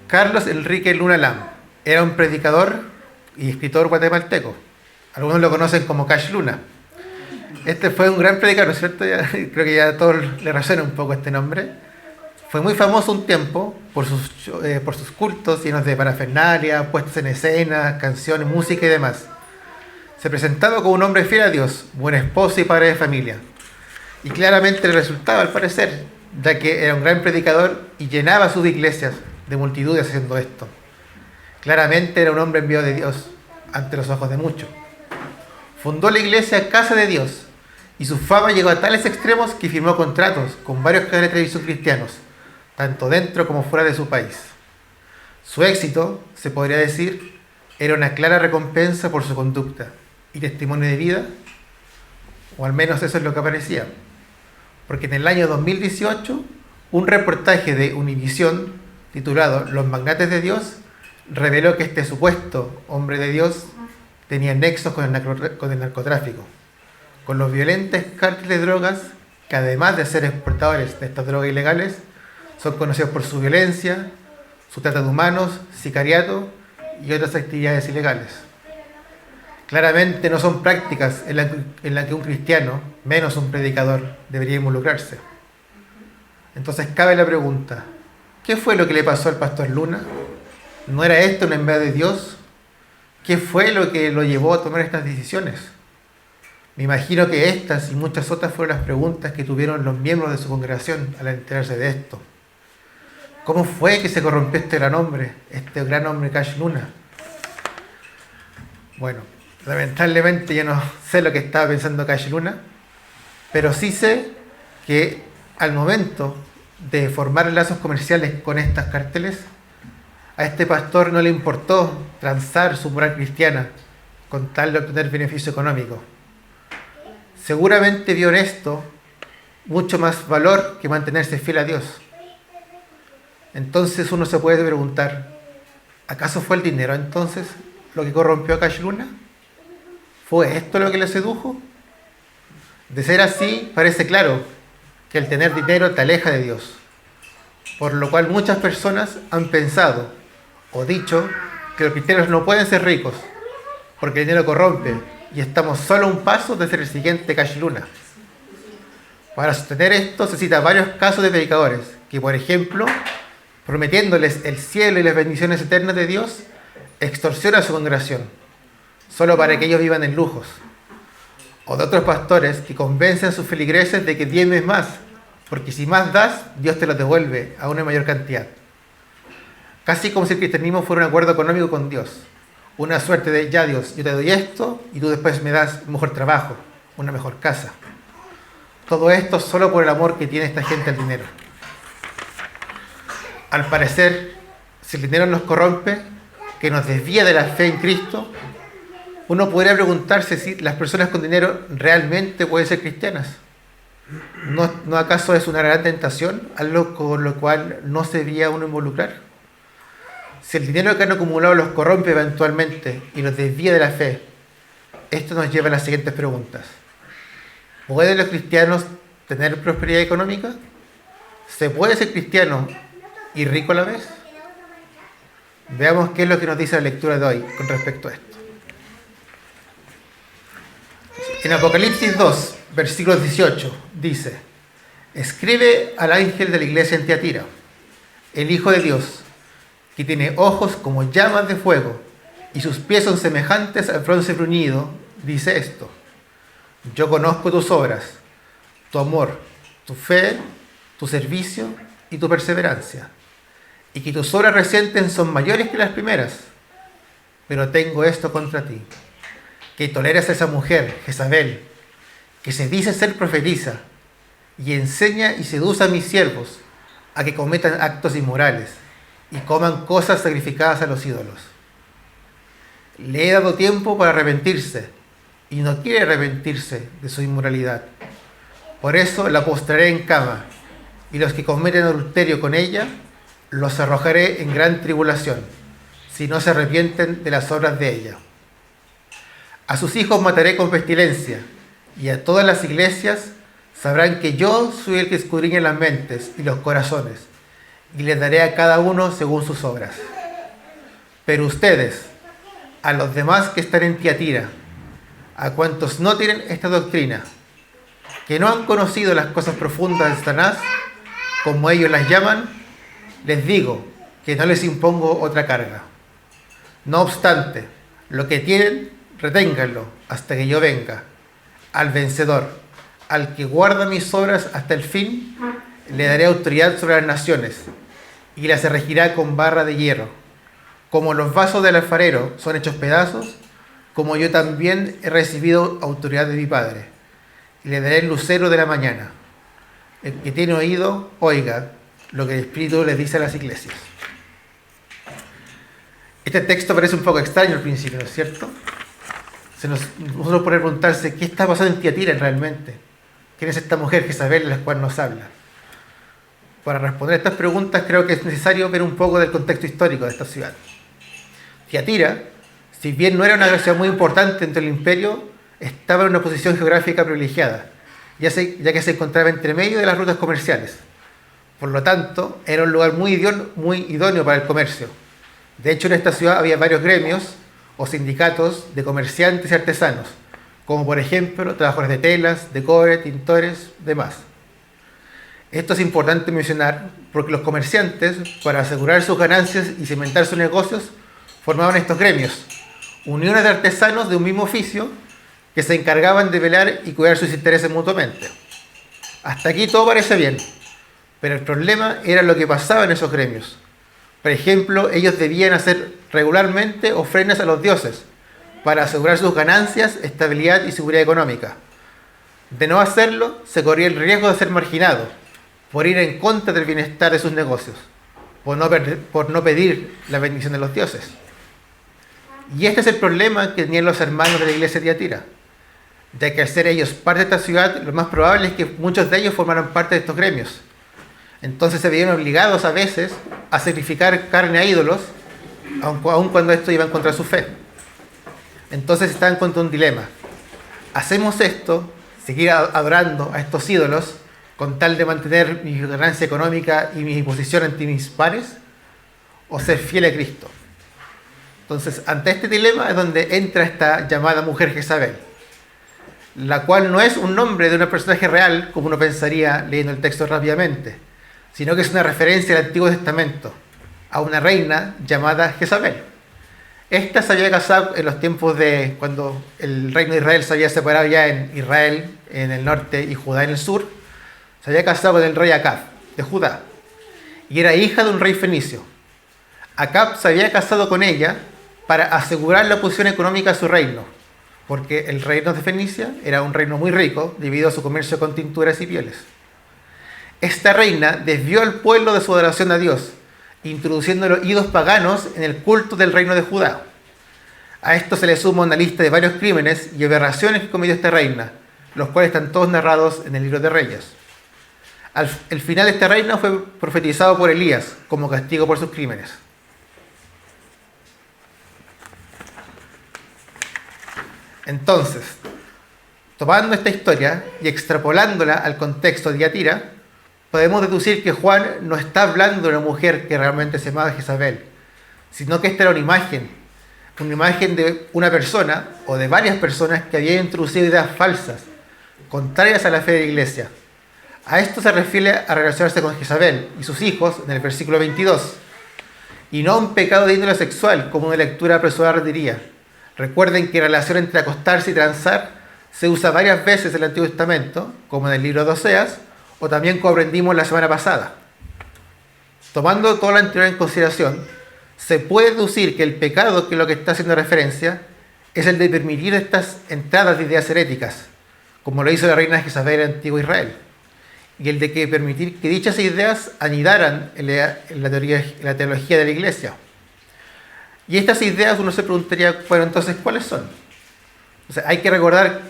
Carlos Enrique Luna Lam era un predicador y escritor guatemalteco. Algunos lo conocen como Cash Luna. Este fue un gran predicador, ¿no es cierto? Creo que ya a todos le resuena un poco este nombre. Fue muy famoso un tiempo por sus cultos llenos de parafernalia, puestos en escena, canciones, música y demás. Se presentaba como un hombre fiel a Dios, buen esposo y padre de familia. Y claramente le resultaba, al parecer, ya que era un gran predicador y llenaba sus iglesias de multitudes haciendo esto. Claramente era un hombre enviado de Dios ante los ojos de muchos. Fundó la iglesia Casa de Dios y su fama llegó a tales extremos que firmó contratos con varios canales de televisión cristianos, tanto dentro como fuera de su país. Su éxito, se podría decir, era una clara recompensa por su conducta y testimonio de vida, o al menos eso es lo que aparecía. Porque en el año 2018, un reportaje de Univisión titulado Los magnates de Dios reveló que este supuesto hombre de Dios tenía nexos con el narcotráfico, con los violentos cárteles de drogas que, además de ser exportadores de estas drogas ilegales, son conocidos por su violencia, su trata de humanos, sicariato y otras actividades ilegales. Claramente no son prácticas en las que un cristiano, menos un predicador, debería involucrarse. Entonces cabe la pregunta, ¿qué fue lo que le pasó al pastor Luna? ¿No era esto una enviada de Dios? ¿Qué fue lo que lo llevó a tomar estas decisiones? Me imagino que estas y muchas otras fueron las preguntas que tuvieron los miembros de su congregación al enterarse de esto. ¿Cómo fue que se corrompió este gran hombre Cash Luna? Bueno, lamentablemente yo no sé lo que estaba pensando Cash Luna, pero sí sé que al momento de formar lazos comerciales con estas cárteles, a este pastor no le importó transar su moral cristiana con tal de obtener beneficio económico. Seguramente vio en esto mucho más valor que mantenerse fiel a Dios. Entonces uno se puede preguntar, ¿acaso fue el dinero entonces lo que corrompió a Cash Luna? ¿Fue esto lo que le sedujo? De ser así, parece claro que el tener dinero te aleja de Dios, por lo cual muchas personas han pensado o dicho que los cristianos no pueden ser ricos porque el dinero corrompe y estamos solo a un paso de ser el siguiente Cash Luna. Para sostener esto se cita varios casos de predicadores que, por ejemplo, prometiéndoles el cielo y las bendiciones eternas de Dios, extorsiona a su congregación solo para que ellos vivan en lujos. O de otros pastores que convencen a sus feligreses de que diezmes más, porque si más das, Dios te lo devuelve a una mayor cantidad. Casi como si el cristianismo fuera un acuerdo económico con Dios. Una suerte de, ya Dios, yo te doy esto y tú después me das un mejor trabajo, una mejor casa. Todo esto solo por el amor que tiene esta gente al dinero. Al parecer, si el dinero nos corrompe, que nos desvía de la fe en Cristo, uno podría preguntarse si las personas con dinero realmente pueden ser cristianas. ¿No acaso es una gran tentación, algo con lo cual no se debía uno involucrar? Si el dinero que han acumulado los corrompe eventualmente y los desvía de la fe, esto nos lleva a las siguientes preguntas. ¿Pueden los cristianos tener prosperidad económica? ¿Se puede ser cristiano y rico a la vez? Veamos qué es lo que nos dice la lectura de hoy con respecto a esto. En Apocalipsis 2, versículo 18, dice: escribe al ángel de la iglesia en Tiatira, el Hijo de Dios, que tiene ojos como llamas de fuego y sus pies son semejantes al bronce bruñido, dice esto: yo conozco tus obras, tu amor, tu fe, tu servicio y tu perseverancia, y que tus obras recientes son mayores que las primeras, pero tengo esto contra ti, que toleras a esa mujer, Jezabel, que se dice ser profetisa, y enseña y seduce a mis siervos a que cometan actos inmorales y coman cosas sacrificadas a los ídolos. Le he dado tiempo para arrepentirse, y no quiere arrepentirse de su inmoralidad. Por eso la postraré en cama, y los que cometen adulterio con ella, los arrojaré en gran tribulación, si no se arrepienten de las obras de ella. A sus hijos mataré con pestilencia, y a todas las iglesias sabrán que yo soy el que escudriña las mentes y los corazones, y les daré a cada uno según sus obras. Pero ustedes, a los demás que están en Tiatira, a cuantos no tienen esta doctrina, que no han conocido las cosas profundas de Satanás, como ellos las llaman, les digo que no les impongo otra carga. No obstante, lo que tienen, reténganlo hasta que yo venga. Al vencedor, al que guarda mis obras hasta el fin, le daré autoridad sobre las naciones y las regirá con barra de hierro. Como los vasos del alfarero son hechos pedazos, como yo también he recibido autoridad de mi Padre, y le daré el lucero de la mañana. El que tiene oído, oiga lo que el Espíritu les dice a las iglesias. Este texto parece un poco extraño al principio, ¿no es cierto? Nosotros podemos preguntarse, ¿qué está pasando en Tiatira realmente? ¿Quién es esta mujer Jezabel de la cual nos habla? Para responder estas preguntas creo que es necesario ver un poco del contexto histórico de esta ciudad. Tiatira, si bien no era una ciudad muy importante dentro del imperio, estaba en una posición geográfica privilegiada, ya que se encontraba entre medio de las rutas comerciales. Por lo tanto, era un lugar muy idóneo para el comercio. De hecho, en esta ciudad había varios gremios o sindicatos de comerciantes y artesanos, como por ejemplo trabajadores de telas, de cobre, tintores, demás. Esto es importante mencionar porque los comerciantes, para asegurar sus ganancias y cimentar sus negocios, formaban estos gremios, uniones de artesanos de un mismo oficio que se encargaban de velar y cuidar sus intereses mutuamente. Hasta aquí todo parece bien, pero el problema era lo que pasaba en esos gremios. Por ejemplo, ellos debían hacer regularmente ofrendas a los dioses para asegurar sus ganancias, estabilidad y seguridad económica. De no hacerlo, se corría el riesgo de ser marginado, por ir en contra del bienestar de sus negocios, por no pedir la bendición de los dioses. Y este es el problema que tenían los hermanos de la iglesia de Tiatira, ya que al ser ellos parte de esta ciudad, lo más probable es que muchos de ellos formaran parte de estos gremios. Entonces se veían obligados a veces a sacrificar carne a ídolos, aun cuando esto iba en contra de su fe. Entonces estaban contra un dilema. ¿Hacemos esto, seguir adorando a estos ídolos, con tal de mantener mi ganancia económica y mi posición ante mis pares, o ser fiel a Cristo? Entonces, ante este dilema es donde entra esta llamada mujer Jezabel, la cual no es un nombre de un personaje real, como uno pensaría leyendo el texto rápidamente, sino que es una referencia al Antiguo Testamento, a una reina llamada Jezabel. Esta se había casado en los tiempos de cuando el reino de Israel se había separado ya en Israel en el norte y Judá en el sur. Se había casado con el rey Acab de Judá y era hija de un rey fenicio. Acab se había casado con ella para asegurar la posición económica de su reino, porque el reino de Fenicia era un reino muy rico debido a su comercio con tinturas y pieles. Esta reina desvió al pueblo de su adoración a Dios, introduciendo los ídolos paganos en el culto del reino de Judá. A esto se le suma una lista de varios crímenes y aberraciones que cometió esta reina, los cuales están todos narrados en el libro de Reyes. El final de esta reina fue profetizado por Elías como castigo por sus crímenes. Entonces, tomando esta historia y extrapolándola al contexto de Tiatira, podemos deducir que Juan no está hablando de una mujer que realmente se llamaba Jezabel, sino que esta era una imagen de una persona o de varias personas que habían introducido ideas falsas, contrarias a la fe de la iglesia. A esto se refiere a relacionarse con Jezabel y sus hijos en el versículo 22, y no a un pecado de índole sexual, como una lectura apresurada diría. Recuerden que la relación entre acostarse y transar se usa varias veces en el Antiguo Testamento, como en el libro de Oseas, o también como aprendimos la semana pasada. Tomando todo lo anterior en consideración, se puede deducir que el pecado, que es lo que está haciendo referencia, es el de permitir estas entradas de ideas heréticas, como lo hizo la reina Jezabel en el Antiguo Israel, y el de que permitir que dichas ideas anidaran en la teología de la iglesia. Y estas ideas uno se preguntaría, bueno, entonces, ¿cuáles son? O sea, hay que recordar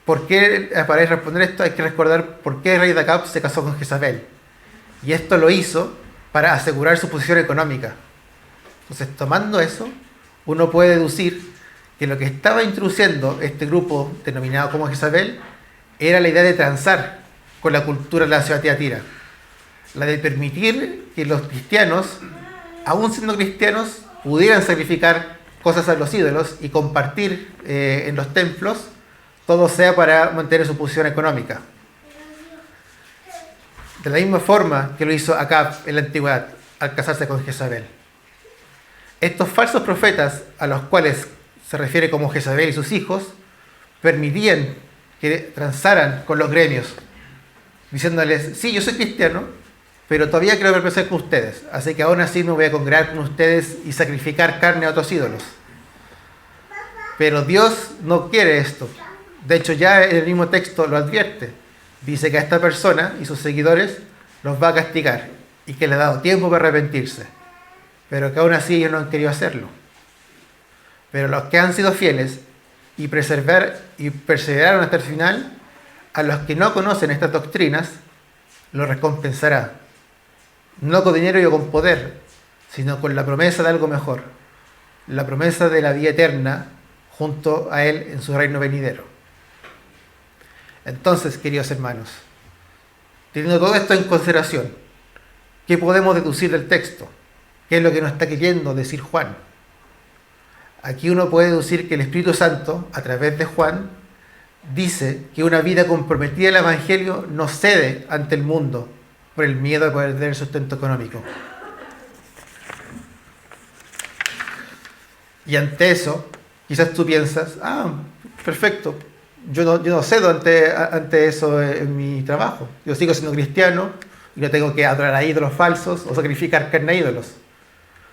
por qué, para responder esto, hay que recordar por qué el rey de Acab se casó con Jezabel. Y esto lo hizo para asegurar su posición económica. Entonces, tomando eso, uno puede deducir que lo que estaba introduciendo este grupo denominado como Jezabel era la idea de transar con la cultura de la ciudad de Tiatira. la de permitir que los cristianos, aún siendo cristianos, pudieran sacrificar cosas a los ídolos y compartir en los templos, todo sea para mantener su posición económica. De la misma forma que lo hizo Acab en la antigüedad, al casarse con Jezabel. Estos falsos profetas, a los cuales se refiere como Jezabel y sus hijos, permitían que transaran con los gremios, diciéndoles: sí, yo soy cristiano, pero todavía quiero permanecer con ustedes, así que aún así me voy a congregar con ustedes y sacrificar carne a otros ídolos. Pero Dios no quiere esto. De hecho, ya en el mismo texto lo advierte. Dice que a esta persona y sus seguidores los va a castigar y que le ha dado tiempo para arrepentirse, pero que aún así ellos no han querido hacerlo. Pero los que han sido fieles y perseveraron hasta el final, a los que no conocen estas doctrinas, los recompensará, no con dinero y con poder, sino con la promesa de algo mejor, la promesa de la vida eterna junto a Él en su reino venidero. Entonces, queridos hermanos, teniendo todo esto en consideración, ¿qué podemos deducir del texto? ¿Qué es lo que nos está queriendo decir Juan? Aquí uno puede deducir que el Espíritu Santo, a través de Juan, dice que una vida comprometida al Evangelio no cede ante el mundo por el miedo de perder el sustento económico. Y ante eso, quizás tú piensas: perfecto, yo no cedo ante eso en mi trabajo. Yo sigo siendo cristiano y no tengo que adorar a ídolos falsos o sacrificar carne a ídolos.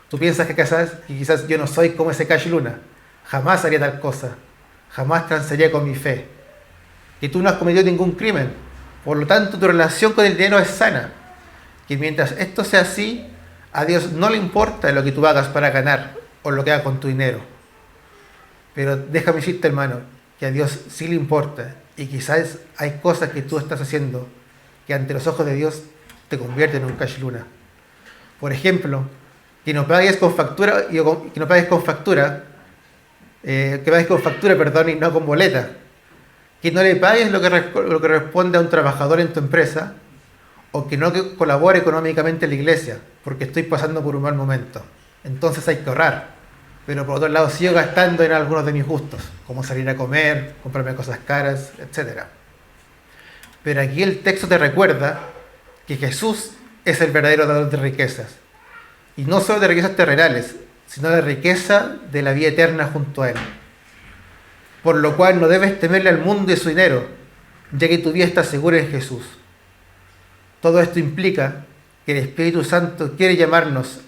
Tú piensas que quizás yo no soy como ese Cash Luna. Jamás haría tal cosa. Jamás transaría con mi fe. Que tú no has cometido ningún crimen. Por lo tanto, tu relación con el dinero es sana. Que mientras esto sea así, a Dios no le importa lo que tú hagas para ganar o lo que hagas con tu dinero. Pero déjame decirte, hermano, que a Dios sí le importa. Y quizás hay cosas que tú estás haciendo que ante los ojos de Dios te convierten en un Cash Luna. Por ejemplo, que no pagues con factura, y no con boleta. Que no le pagues lo que corresponde a un trabajador en tu empresa, o que no colabore económicamente en la iglesia, porque estoy pasando por un mal momento. Entonces hay que ahorrar. Pero por otro lado sigo gastando en algunos de mis gustos, como salir a comer, comprarme cosas caras, etc. Pero aquí el texto te recuerda que Jesús es el verdadero dador de riquezas. Y no solo de riquezas terrenales, sino de riqueza de la vida eterna junto a Él. Por lo cual no debes temerle al mundo y su dinero, ya que tu vida está segura en Jesús. Todo esto implica que el Espíritu Santo quiere llamarnos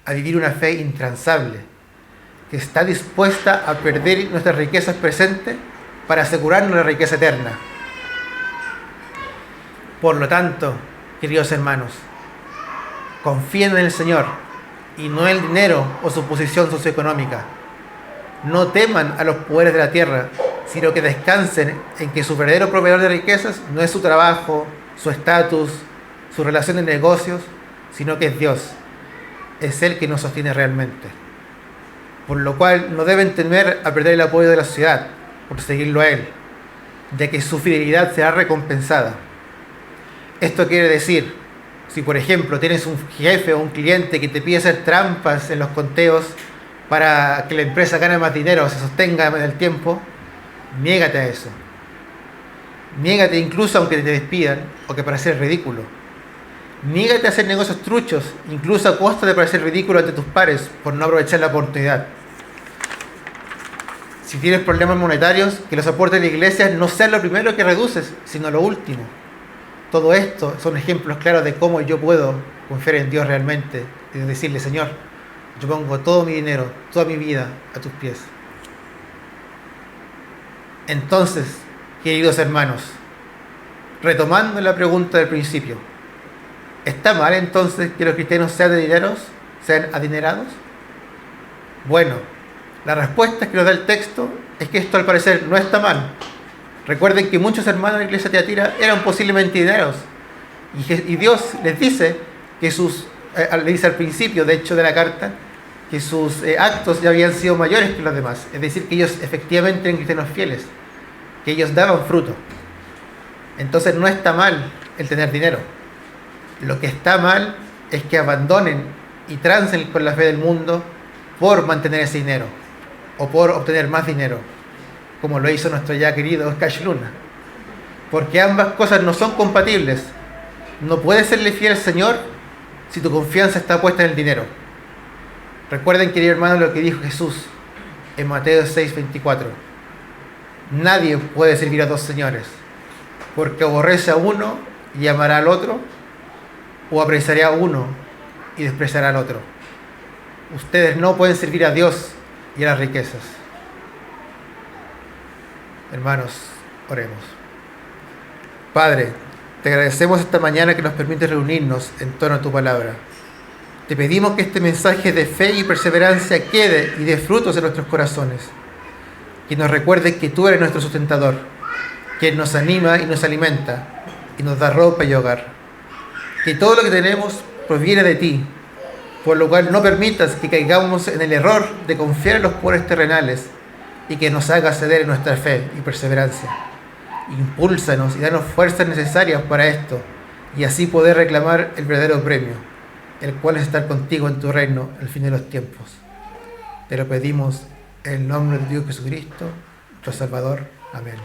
a vivir una fe intransable, que está dispuesta a perder nuestras riquezas presentes para asegurarnos la riqueza eterna. Por lo tanto, queridos hermanos, confíen en el Señor y no en el dinero o su posición socioeconómica. No teman a los poderes de la tierra, sino que descansen en que su verdadero proveedor de riquezas no es su trabajo, su estatus, su relación de negocios, sino que es Dios. Es Él que nos sostiene realmente. Por lo cual no deben temer a perder el apoyo de la sociedad por seguirlo a Él, ya que su fidelidad será recompensada. Esto quiere decir, si por ejemplo tienes un jefe o un cliente que te pide hacer trampas en los conteos para que la empresa gane más dinero o se sostenga en el tiempo, niégate a eso. Niégate incluso aunque te despidan o que parezca ridículo. Niégate a hacer negocios truchos, incluso a costa de parecer ridículo ante tus pares por no aprovechar la oportunidad. Si tienes problemas monetarios, que los aportes de la iglesia no sean lo primero que reduces, sino lo último. Todo esto son ejemplos claros de cómo yo puedo confiar en Dios realmente y decirle: Señor, yo pongo todo mi dinero, toda mi vida a tus pies. Entonces, queridos hermanos, retomando la pregunta del principio, ¿está mal entonces que los cristianos sean adinerados? Bueno, la respuesta que nos da el texto es que esto al parecer no está mal. Recuerden que muchos hermanos de la iglesia de Tiatira eran posiblemente adinerados. Y Dios les dice que le dice al principio, de hecho, de la carta, que sus actos ya habían sido mayores que los demás. Es decir, que ellos efectivamente eran cristianos fieles, que ellos daban fruto. Entonces no está mal el tener dinero. Lo que está mal es que abandonen y trancen con la fe del mundo por mantener ese dinero o por obtener más dinero, como lo hizo nuestro ya querido Cash Luna. Porque ambas cosas no son compatibles. No puedes serle fiel al Señor si tu confianza está puesta en el dinero. Recuerden, queridos hermanos, lo que dijo Jesús en Mateo 6:24. Nadie puede servir a dos señores, porque aborrece a uno y amará al otro, o apreciará a uno y despreciará al otro. Ustedes no pueden servir a Dios y a las riquezas. Hermanos, oremos. Padre, te agradecemos esta mañana que nos permites reunirnos en torno a tu palabra. Te pedimos que este mensaje de fe y perseverancia quede y dé frutos en nuestros corazones. Que nos recuerde que tú eres nuestro sustentador, que nos anima y nos alimenta, y nos da ropa y hogar. Que todo lo que tenemos proviene de ti, por lo cual no permitas que caigamos en el error de confiar en los pobres terrenales y que nos haga ceder en nuestra fe y perseverancia. Impúlsanos y danos fuerzas necesarias para esto, y así poder reclamar el verdadero premio, el cual es estar contigo en tu reino al fin de los tiempos. Te lo pedimos en el nombre de Dios Jesucristo, nuestro Salvador. Amén.